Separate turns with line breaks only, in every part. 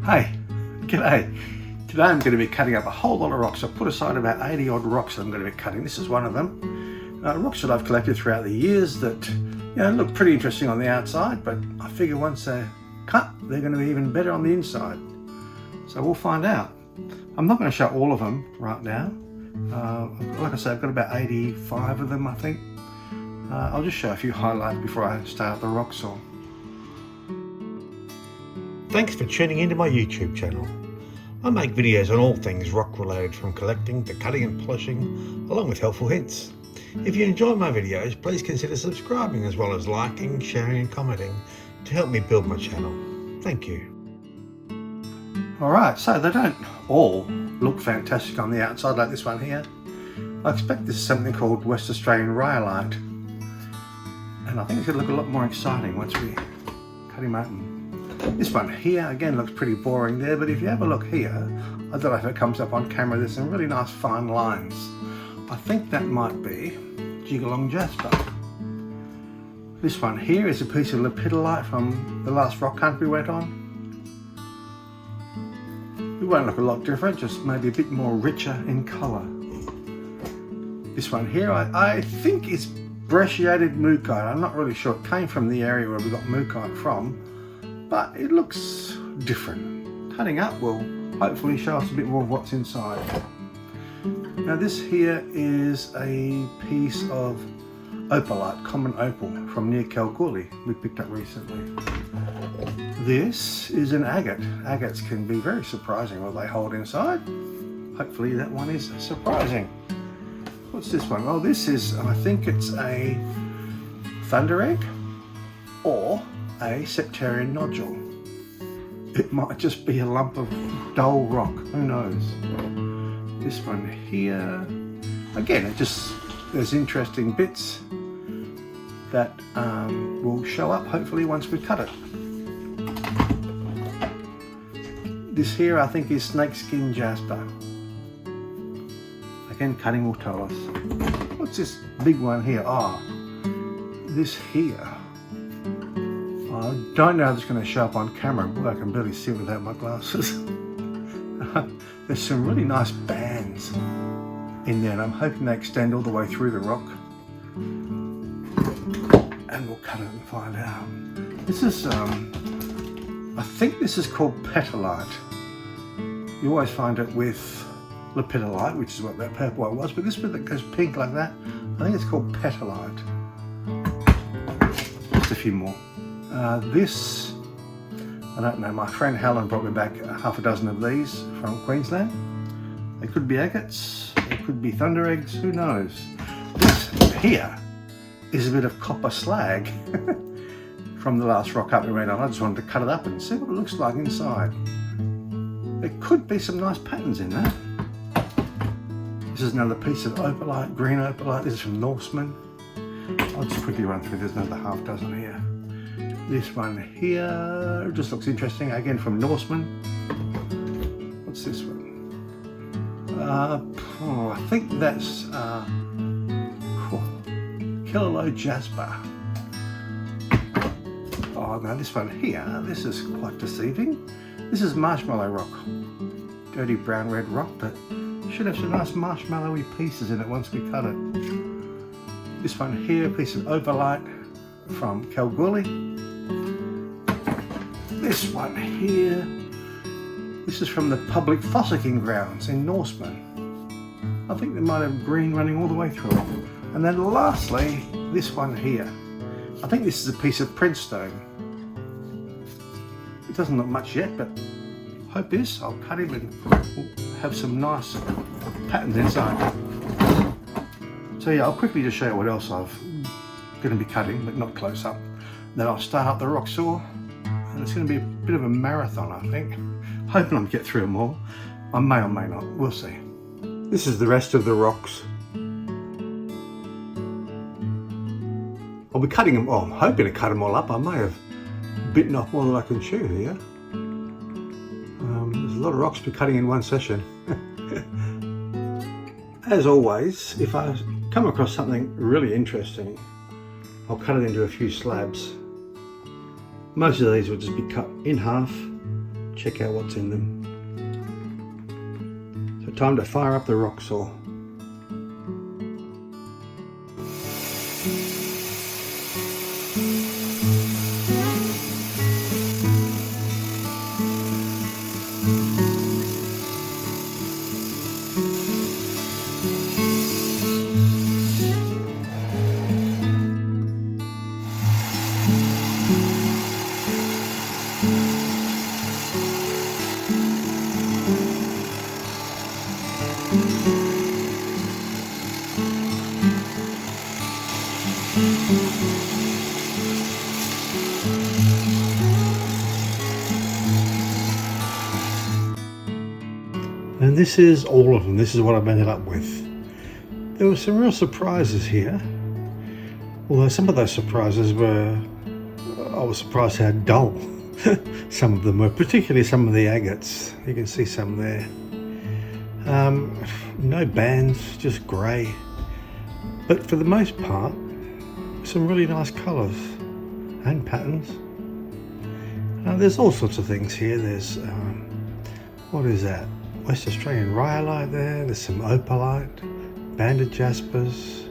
Hey, g'day. Today I'm going to be cutting up a whole lot of rocks. I've put aside about 80 odd rocks that I'm going to be cutting. This is one of them. Rocks that I've collected throughout the years that look pretty interesting on the outside, but I figure once they're cut, they're going to be even better on the inside. So we'll find out. I'm not going to show all of them right now. Like I say, I've got about 85 of them, I think. I'll just show a few highlights before I start the rock saw. Thanks for tuning into my YouTube channel. I make videos on all things rock related, from collecting to cutting and polishing, along with helpful hints. If you enjoy my videos, please consider subscribing as well as liking, sharing and commenting to help me build my channel. Thank you. Alright, so they don't all look fantastic on the outside like this one here. I expect this is something called West Australian rhyolite, and I think it's going to look a lot more exciting once we cut him open. This one here again looks pretty boring there, but if you have a look here, I don't know if it comes up on camera, there's some really nice fine lines. I think that might be Jigalong jasper. This one here is a piece of lepidolite from the last rock hunt we went on. It won't look a lot different, just maybe a bit more richer in colour. This one here I think is brecciated mookaite. I'm not really sure. It came from the area where we got mookaite from, but it looks different. Cutting up will hopefully show us a bit more of what's inside. Now this here is a piece of opalite, common opal, from near Kalgoorlie we picked up recently. This is an agate. Agates can be very surprising what they hold inside. Hopefully that one is surprising. What's this one? Oh, this is, I think it's a thunder egg or a septarian nodule. It might just be a lump of dull rock, who knows. This one here, again, there's interesting bits that will show up hopefully once we cut it. This here I think is snakeskin jasper. Again, cutting will tell us. What's this big one here? This here. I don't know if it's going to show up on camera. Boy, I can barely see it without my glasses. There's some really nice bands in there, and I'm hoping they extend all the way through the rock. And we'll cut it and find out. This is, I think this is called petalite. You always find it with lepidolite, which is what that purple one was, but this bit that goes pink like that, I think it's called petalite. Just a few more. This, I don't know, my friend Helen brought me back half a dozen of these from Queensland. They could be agates, they could be thunder eggs, who knows. This here is a bit of copper slag from the last rock cut we went on. I just wanted to cut it up and see what it looks like inside. There could be some nice patterns in there. This is another piece of opalite, green opalite. This is from Norseman. I'll just quickly run through, there's another half dozen here. This one here just looks interesting, again from Norseman. What's this one? I think that's Kilolo jasper. Oh no, this one here, this is quite deceiving. This is marshmallow rock. Dirty brown red rock, but should have some nice marshmallowy pieces in it once we cut it. This one here, a piece of opalite from Kalgoorlie. This one here, this is from the public fossicking grounds in Norseman. I think they might have green running all the way through it. And then lastly, this one here. I think this is a piece of Prince stone. It doesn't look much yet, but hope is. I'll cut him and we'll have some nice patterns inside. So yeah, I'll quickly just show you what else I'm going to be cutting, but not close up. Then I'll start up the rock saw, and it's going to be a bit of a marathon, I think. Hoping I'll get through them all. I may or may not, we'll see. This is the rest of the rocks. I'll be cutting them, I'm hoping to cut them all up. I may have bitten off more than I can chew here. There's a lot of rocks to be cutting in one session. As always, if I come across something really interesting, I'll cut it into a few slabs. Most of these will just be cut in half, check out what's in them. So time to fire up the rock saw. And this is all of them. This is what I've ended up with. There were some real surprises here. Although some of those surprises were, I was surprised how dull some of them were, particularly some of the agates. You can see some there. No bands, just grey. But for the most part, some really nice colours and patterns. There's all sorts of things here. There's, what is that? West Australian rhyolite there. There's some opalite, banded jaspers,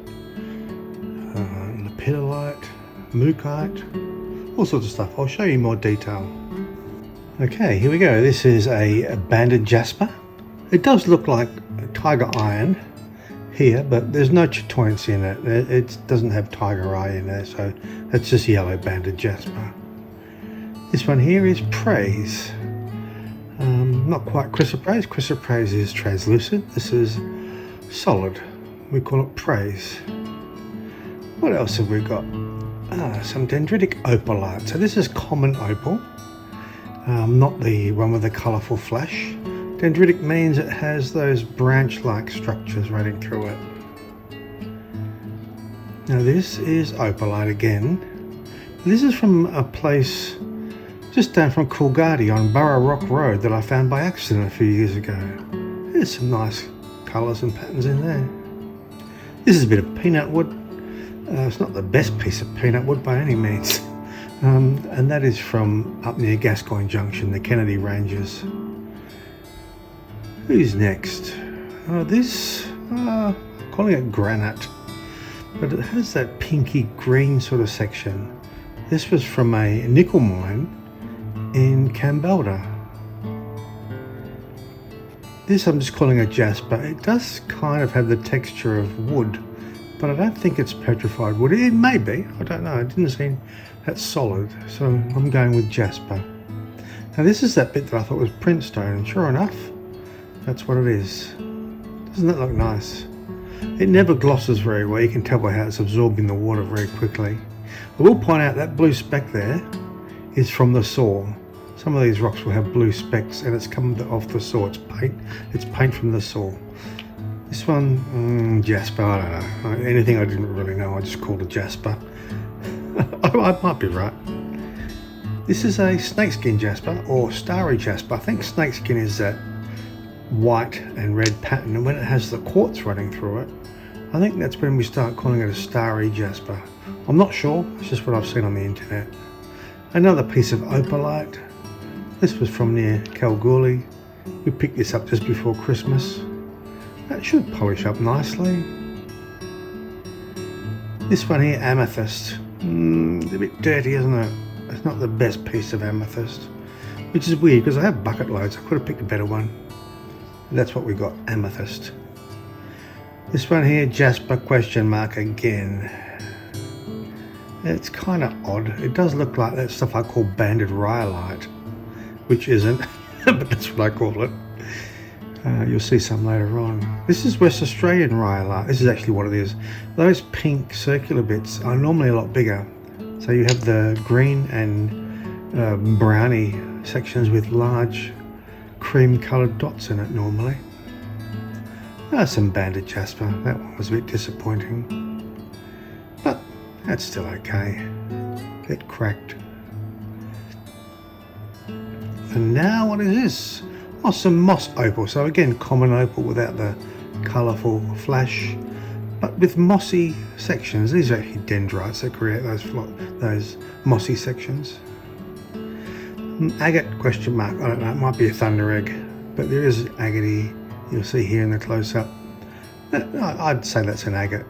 lepidolite, mookite, all sorts of stuff. I'll show you more detail. Okay, here we go. This is a banded jasper. It does look like tiger iron here, but there's no chatoyancy in it. It doesn't have tiger eye in there, so that's just yellow banded jasper. This one here is praise. Not quite chrysoprase. Chrysoprase is translucent. This is solid. We call it praise. What else have we got? Some dendritic opalite. So this is common opal, not the one with the colourful flash. Dendritic means it has those branch-like structures running through it. Now this is opalite again. This is from a place just down from Coolgardie on Burra Rock Road that I found by accident a few years ago. There's some nice colours and patterns in there. This is a bit of peanut wood. It's not the best piece of peanut wood by any means. And that is from up near Gascoyne Junction, the Kennedy Ranges. Who's next? This, I'm calling it granite, but it has that pinky green sort of section. This was from a nickel mine in Cambalda. This I'm just calling a jasper. It does kind of have the texture of wood, but I don't think it's petrified wood. It may be, I don't know. It didn't seem that solid, so I'm going with jasper. Now this is that bit that I thought was print stone, and sure enough, that's what it is. Doesn't that look nice? It never glosses very well. You can tell by how it's absorbing the water very quickly. I will point out that blue speck there is from the saw. Some of these rocks will have blue specks and it's come off the saw. It's paint from the saw. This one, jasper, I don't know. Anything I didn't really know, I just called it jasper. I might be right. This is a snakeskin jasper or starry jasper. I think snakeskin is that white and red pattern, and when it has the quartz running through it, I think that's when we start calling it a starry jasper. I'm not sure, it's just what I've seen on the internet. Another piece of opalite. This was from near Kalgoorlie. We picked this up just before Christmas. That should polish up nicely. This one here, amethyst. It's a bit dirty, isn't it? It's not the best piece of amethyst, which is weird because I have bucket loads. I could have picked a better one. That's what we got, amethyst. This one here, jasper question mark again. It's kind of odd. It does look like that stuff I call banded rhyolite, which isn't, but that's what I call it. You'll see some later on. This is West Australian rhyolite. This is actually what it is. Those pink circular bits are normally a lot bigger. So you have the green and browny sections with large cream coloured dots in it normally. Some banded jasper. That one was a bit disappointing, but that's still okay. It cracked. And now what is this? Oh, some moss opal. So again, common opal without the colourful flash, but with mossy sections. These are actually dendrites that create those mossy sections. Agate question mark, I don't know, it might be a thunder egg, but there is agate you'll see here in the close-up. I'd say that's an agate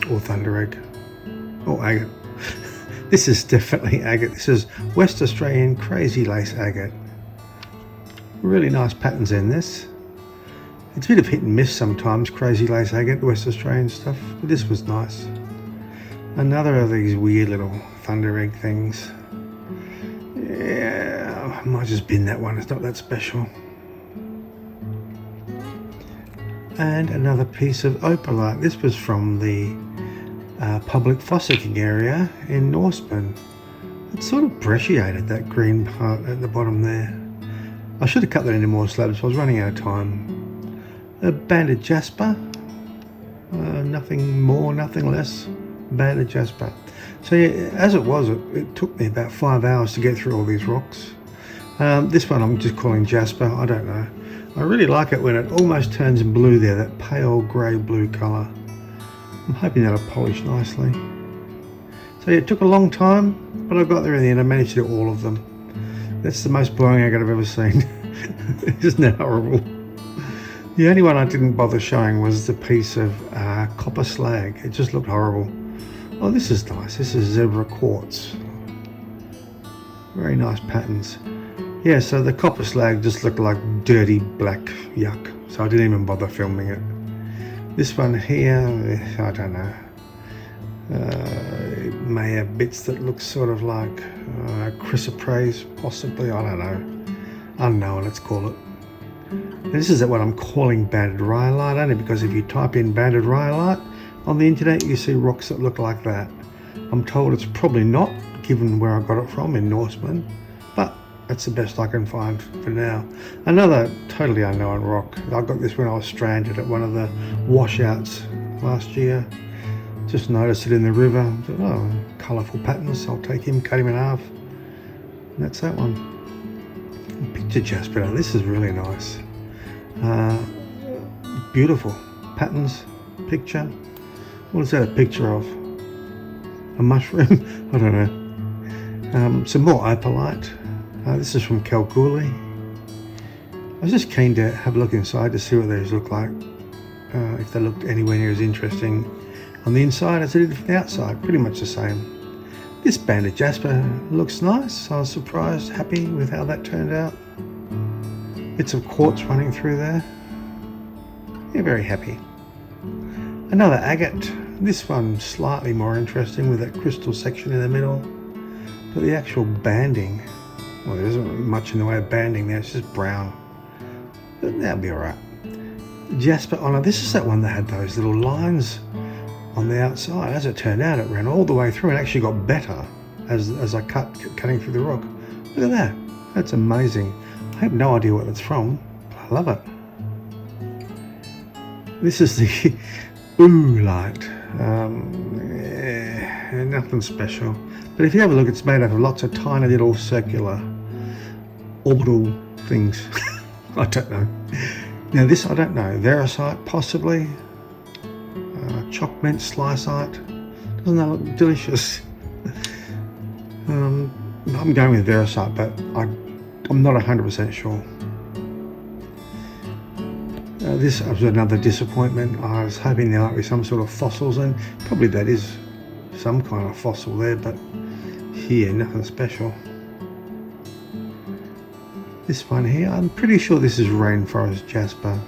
or thunder egg or agate. This is definitely agate. This is West Australian crazy lace agate. Really nice patterns in this. It's a bit of hit and miss sometimes, crazy lace agate, West Australian stuff, but this was nice. Another of these weird little thunder egg things. Yeah, I might just bin that one, it's not that special. And another piece of opalite. This was from the public fossicking area in Norseman. It's sort of brecciated, that green part at the bottom there. I should have cut that into more slabs, I was running out of time. A banded jasper, nothing more, nothing less, banded jasper. So yeah, as it was, it took me about 5 hours to get through all these rocks. This one I'm just calling jasper, I don't know. I really like it when it almost turns blue there, that pale grey blue colour. I'm hoping that'll polish nicely. So yeah, it took a long time, but I got there in the end. I managed to do all of them. That's the most boring agate I've ever seen. Isn't that horrible? The only one I didn't bother showing was the piece of copper slag. It just looked horrible. Oh, this is nice. This is zebra quartz. Very nice patterns. Yeah, so the copper slag just looked like dirty black yuck. So I didn't even bother filming it. This one here, I don't know. It may have bits that look sort of like chrysoprase, possibly. I don't know. Unknown, let's call it. And this is what I'm calling banded rhyolite, only because if you type in banded rhyolite on the internet, you see rocks that look like that. I'm told it's probably not, given where I got it from in Norseman, but that's the best I can find for now. Another totally unknown rock. I got this when I was stranded at one of the washouts last year. Just noticed it in the river. Thought, oh, colourful patterns. I'll take him, cut him in half. And that's that one. Picture jasper. This is really nice. Beautiful patterns. Picture. What is that a picture of? A mushroom? I don't know. Some more opalite. This is from Kalgoorlie. I was just keen to have a look inside to see what these look like. If they looked anywhere near as interesting on the inside as it did from the outside. Pretty much the same. This banded jasper looks nice. I was surprised, happy with how that turned out. Bits of quartz running through there. Yeah, very happy. Another agate. This one slightly more interesting with that crystal section in the middle. But the actual banding, well, there isn't really much in the way of banding there, it's just brown. But that'll be alright. Jasper, oh no, this is that one that had those little lines on the outside. As it turned out, it ran all the way through and actually got better as I kept cutting through the rock. Look at that. That's amazing. I have no idea what that's from, but I love it. This is the oolite. Nothing special. But if you have a look, it's made up of lots of tiny little circular orbital things. I don't know. Now this, I don't know. Veracite, possibly. Choc mint sliceite. Doesn't that look delicious? I'm going with Veracite, but I'm not 100% sure. This was another disappointment. I was hoping there might be some sort of fossils, and probably that is some kind of fossil there, but here, nothing special. This one here, I'm pretty sure this is rainforest jasper.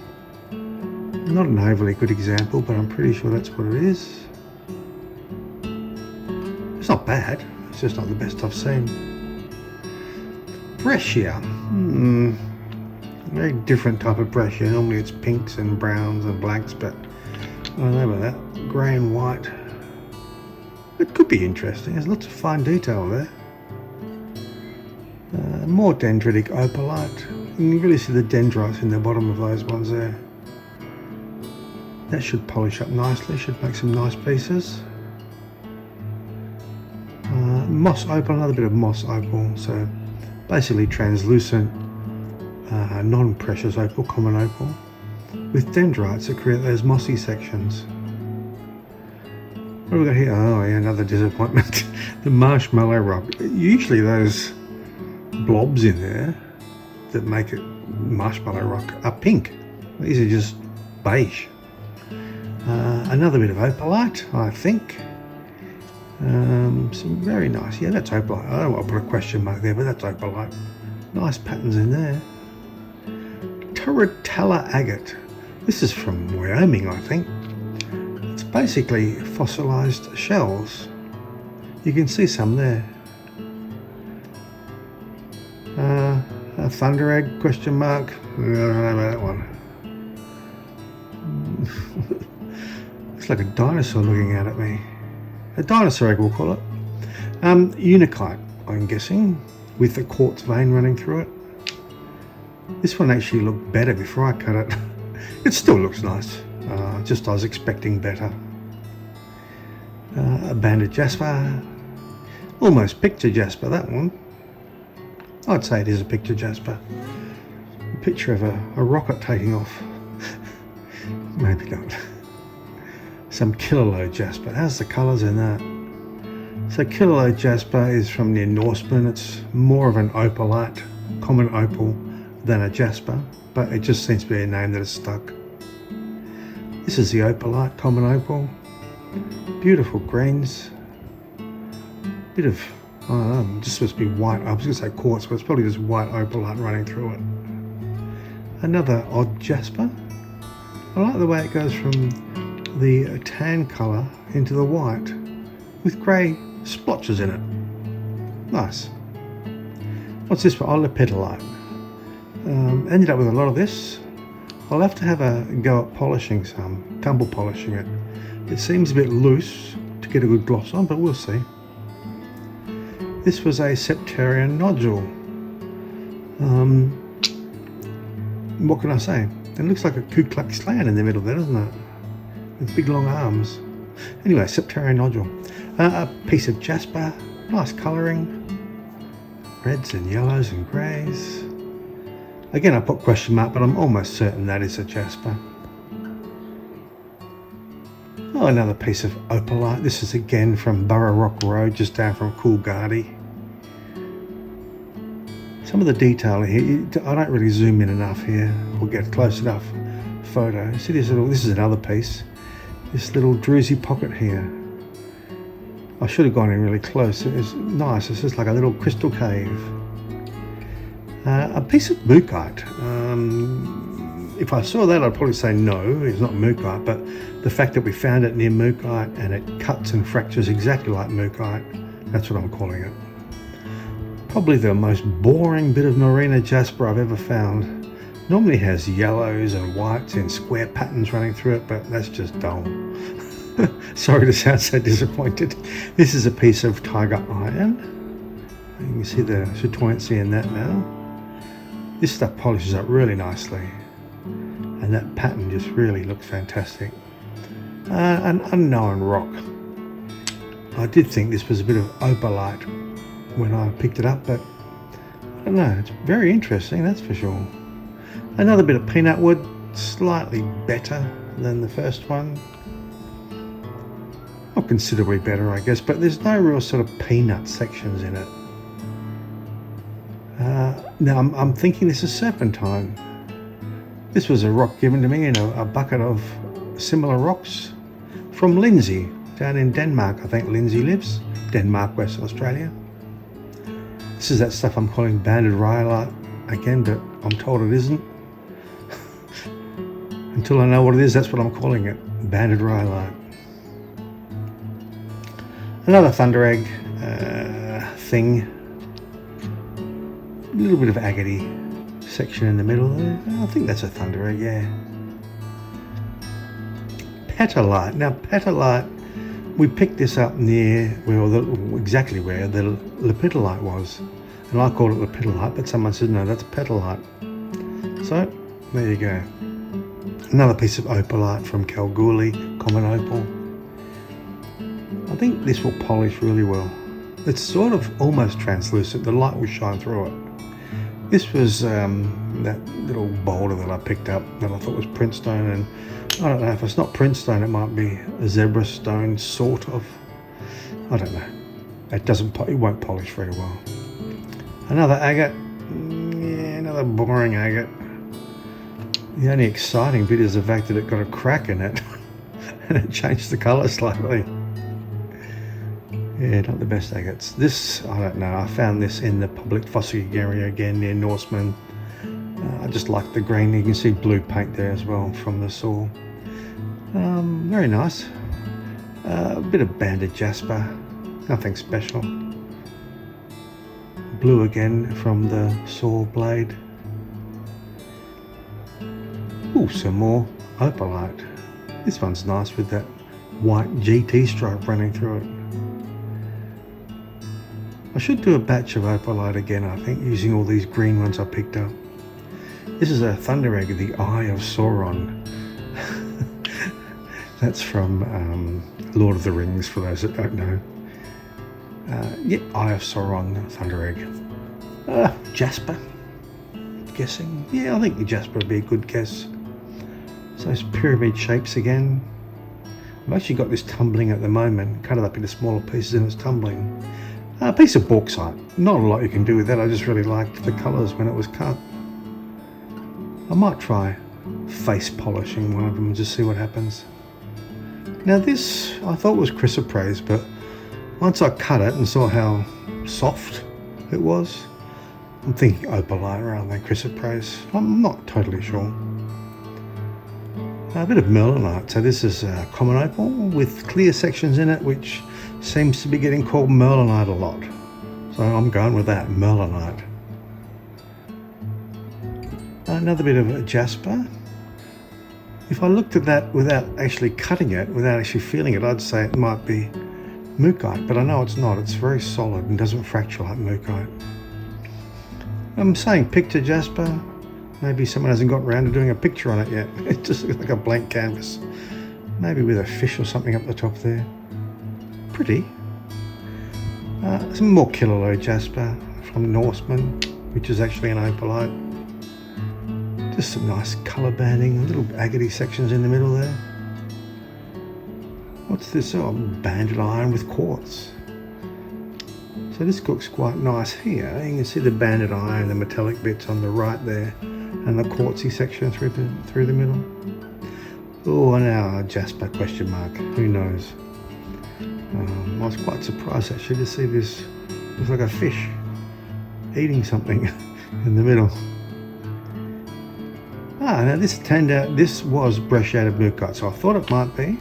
Not an overly good example, but I'm pretty sure that's what it is. It's not bad, it's just not the best I've seen. Breccia. Very different type of breccia. Normally it's pinks and browns and blacks, but I don't know about that. Grey and white. It could be interesting. There's lots of fine detail there. More dendritic opalite. You can really see the dendrites in the bottom of those ones there. That should polish up nicely, should make some nice pieces. Moss opal, another bit of moss opal, so basically translucent, non-precious opal, common opal, with dendrites that create those mossy sections. What have we got here? Oh yeah, another disappointment. The marshmallow rock. Usually those blobs in there that make it marshmallow rock are pink. These are just beige. Another bit of opalite, I think. Some very nice, yeah, that's opalite. I don't want to put a question mark there, but that's opalite. Nice patterns in there. Turritella agate. This is from Wyoming, I think. It's basically fossilized shells. You can see some there. A thunder egg, question mark. I don't know about that one. Looks like a dinosaur looking out at me. A dinosaur egg, we'll call it. Unakite, I'm guessing, with the quartz vein running through it. This one actually looked better before I cut it. It still looks nice, just I was expecting better. A banded jasper, almost picture jasper, that one. I'd say it is a picture jasper. A picture of a rocket taking off. Maybe not. Some kilolode jasper. How's the colours in that? So kilolode jasper is from the Norseman. It's more of an opalite, common opal, than a jasper, but it just seems to be a name that has stuck. This is the opalite, common opal. Beautiful greens. Bit of, I don't know, just supposed to be white. I was going to say quartz, but it's probably just white opalite running through it. Another odd jasper. I like the way it goes from the tan colour into the white with grey splotches in it. Nice. What's this for? Oh, lepidolite. Ended up with a lot of this. I'll have to have a go at polishing some, tumble polishing it. It seems a bit loose to get a good gloss on, but we'll see. This was a septarian nodule. What can I say? It looks like a Ku Klux Klan in the middle there, doesn't it? With big long arms. Anyway, septarian nodule. A piece of jasper, nice colouring. Reds and yellows and greys. Again, I put question mark, but I'm almost certain that is a jasper. Oh, another piece of opalite. This is again from Burra Rock Road, just down from Coolgardie. Some of the detail here, I don't really zoom in enough here, or get a close enough photo. See this little, this is another piece. This little druzy pocket here. I should have gone in really close. It was nice. It's just like a little crystal cave. A piece of mookaite. If I saw that, I'd probably say no, it's not mookaite, but the fact that we found it near mookaite and it cuts and fractures exactly like mookaite, that's what I'm calling it. Probably the most boring bit of Norena jasper I've ever found. Normally has yellows and whites in square patterns running through it, but that's just dull. Sorry to sound so disappointed. This is a piece of tiger iron. You can see the chatoyancy in that now. This stuff polishes up really nicely, and that pattern just really looks fantastic. An unknown rock. I did think this was a bit of opalite when I picked it up, but I don't know, it's very interesting, that's for sure. Another bit of peanut wood, slightly better than the first one. Not considerably better, I guess, but there's no real sort of peanut sections in it. Now I'm thinking this is serpentine. This was a rock given to me in a bucket of similar rocks from Lindsay, down in Denmark. I think Lindsay lives. Denmark, Western Australia. This is that stuff I'm calling banded rhyolite again, but I'm told it isn't. Until I know what it is, that's what I'm calling it, banded rhyolite. Another thunder egg thing. A little bit of agate section in the middle there. I think that's a thunder egg, yeah. Petalite. Now petalite, we picked this up near exactly where the lepidolite was, and I called it lepidolite, but someone said no, that's petalite. So there you go. Another piece of opalite from Kalgoorlie, common opal. I think this will polish really well. It's sort of almost translucent. The light will shine through it. This was that little boulder that I picked up that I thought was print stone, and I don't know, if it's not print stone, it might be a zebra stone, sort of. I don't know. It won't polish very well. Another agate. Yeah, another boring agate. The only exciting bit is the fact that it got a crack in it and it changed the colour slightly. Yeah, not the best agates. This, I don't know, I found this in the public fossing area again near Norseman. I just like the green. You can see blue paint there as well from the saw. Very nice. A bit of banded jasper, nothing special. Blue again from the saw blade. Ooh, some more opalite. This one's nice with that white GT stripe running through it. I should do a batch of opalite again, I think, using all these green ones I picked up. This is a thunder egg, the Eye of Sauron. That's from Lord of the Rings, for those that don't know. Yep, Eye of Sauron, thunder egg. Jasper, guessing. Yeah, I think the jasper would be a good guess. So those pyramid shapes again. I've actually got this tumbling at the moment, cut it up into smaller pieces and it's tumbling. A piece of bauxite. Not a lot you can do with that. I just really liked the colours when it was cut. I might try face polishing one of them and just see what happens. Now this I thought was chrysoprase, but once I cut it and saw how soft it was, I'm thinking opalite rather than chrysoprase. I'm not totally sure. A bit of merlinite. So this is a common opal with clear sections in it, which seems to be getting called merlinite a lot. So I'm going with that, merlinite. Another bit of jasper. If I looked at that without actually cutting it, without actually feeling it, I'd say it might be mookaite, but I know it's not. It's very solid and doesn't fracture like mookaite. I'm saying picture jasper. Maybe someone hasn't got around to doing a picture on it yet. It just looks like a blank canvas. Maybe with a fish or something up the top there. Pretty. Some more Kilolo jasper from Norseman, which is actually an opalite. Just some nice colour banding, little agate sections in the middle there. What's this? Oh, banded iron with quartz. So this looks quite nice here. You can see the banded iron, the metallic bits on the right there, and the quartzy section through the middle. Oh, now a jasper question mark. Who knows? I was quite surprised actually to see this. Looks like a fish eating something in the middle. Now this turned out, this was brecciated mookaite, so I thought it might be.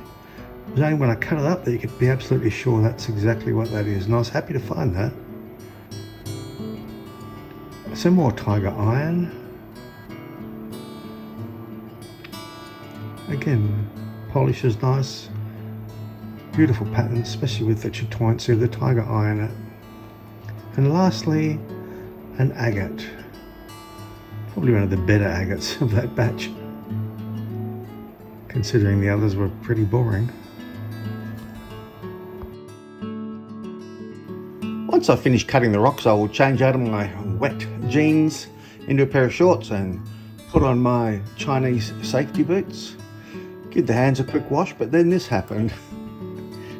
It was only when I cut it up that you could be absolutely sure that's exactly what that is, and I was happy to find that. Some more tiger iron. Again, polish is nice. Beautiful pattern, especially with the chatoyancy of the tiger eye in it. And lastly, an agate. Probably one of the better agates of that batch, considering the others were pretty boring. Once I finish cutting the rocks, I will change out of my wet jeans into a pair of shorts and put on my Chinese safety boots. Give the hands a quick wash, but then this happened.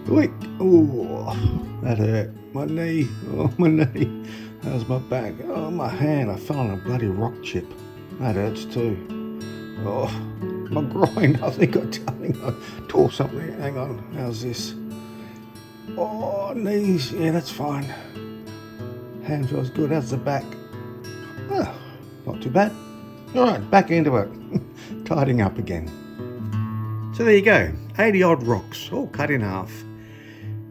Wait, oh, that hurt. My knee, oh my knee. That was my back. Oh, my hand, I fell on a bloody rock chip. That hurts too. Oh, my groin, I think I tore something. Hang on, how's this? Oh, knees, yeah, that's fine. Hand feels good, how's the back? Oh, not too bad. All right, back into it. Tidying up again. So there you go, 80 odd rocks, all cut in half.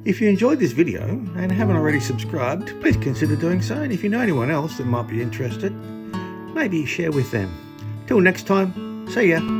If you enjoyed this video and haven't already subscribed, please consider doing so. And if you know anyone else that might be interested, maybe share with them. Till next time, see ya.